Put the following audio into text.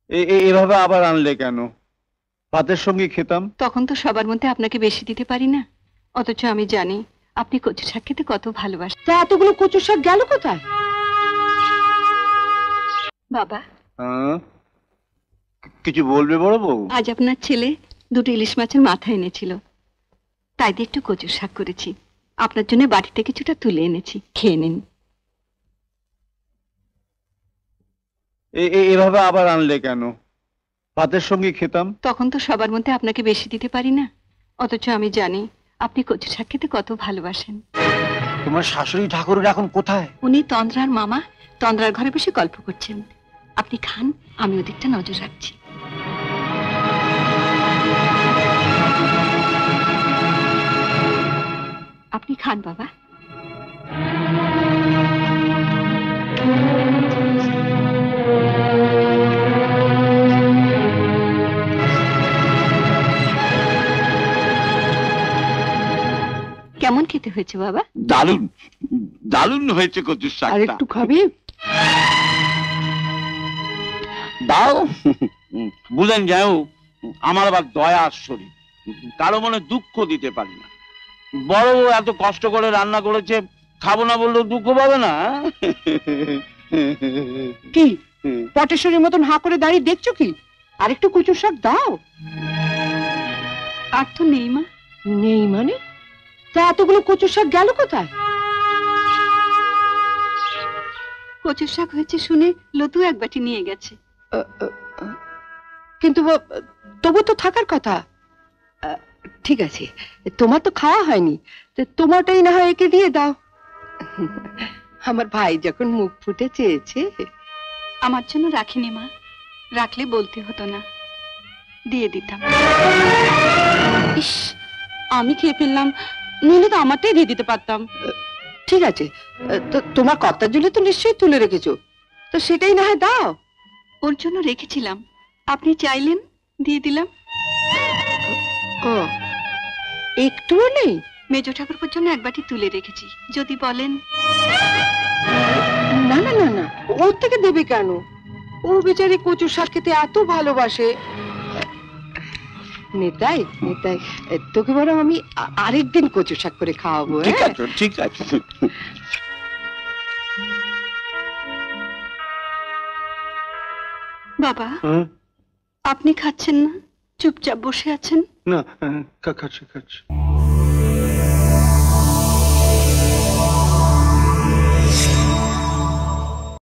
এভাবে আবার আনলে কেন? ভাতের সঙ্গে খেতাম। তখন তো সবার মধ্যে আপনাকে বেশি দিতে পারি না, অথচ আমি জানি আপনি কচু শাক খেতে কত ভালোবাসেন। তা এতগুলো কচু শাক গেল কোথায়? বাবা, কিছু বলবে বড় বউ? আজ আপনার ছেলে দুটো ইলিশ মাছের মাথা এনেছিল, তাই দিয়ে একটু কচু শাক করেছি। আপনার জন্য বাড়িতে কিছুটা তুলে এনেছি, খেয়ে নিন। এভাবে আবার আনলে কেন? ভাতের সঙ্গে খেতাম। তখন তো সবার মধ্যে আপনাকে বেশি দিতে পারি না, অথচ আমি জানি আপনি কচু শাক খেতে কত ভালোবাসেন। তোমার শাশুড়ি ঠাকুর এখন কোথায়? উনি তন্দ্রার মামা তন্দ্রার ঘরে বসে গল্প করছেন। আপনি খান, আমি ওদিকটা নজর রাখছি। আপনি খান বাবা। কেমন খেতে হয়েছে বাবা? দারুণ দারুণ হয়েছে কচুর শাক। আর একটু খাবি? দাও। বুঝলেন যাও, আমার আবার দয়ার শরীর, কারো মনে দুঃখ দিতে পারি না। বড় বউ এত কষ্ট করে রান্না করেছে, খাবো না বললেও দুঃখ পাবে না। কি পটেশ্বরীর মতন হাঁ করে দাঁড়িয়ে দেখছো কি? আর একটু কচু শাক দাও। আর তো নেই মা। নেই মানে? তা এতগুলো কচু শাক গেল কোথায়? কচু শাক হয়েছে শুনে লতু এক বাটি নিয়ে গেছে। কিন্তু তবু তো থাকার কথা। ঠিক আছে, তোমার তো খাওয়া হয়নি, তোমারটাই না হয় একে দিয়ে দাও। আমার ভাই যখন মুখ ফুটে চেয়েছে। আমার জন্য রাখিনি মা, রাখলে বলতে হতো না, দিয়ে দিতাম। ইস, আমি খেয়ে ফেললাম, নইলে তো আমারটাই দিয়ে দিতে পারতাম। ঠিক আছে, তো তোমার কর্তার জন্য তো নিশ্চয়ই তুলে রেখেছো, তো সেটাই না হয় দাও। ওর জন্য রেখেছিলাম, আপনি চাইলেন, দিয়ে দিলাম। ও, একটুও নেই? মেজ ঠাকুরপুর জন্য এক বাটি তুলে রেখেছি, যদি বলেন। না না না না, ওর থেকে দেবে কেন? ও বেচারি কচু শাক খেতে এত ভালোবাসে। নেতাই নেতাই, তোকে বরং আমি আরেকদিন কচু শাক করে খাওয়াবো। ঠিক আছে ঠিক আছে। বাবা, আপনি খাচ্ছেন না, চুপচাপ বসে আছেন। না, খাচ্ছি খাচ্ছি।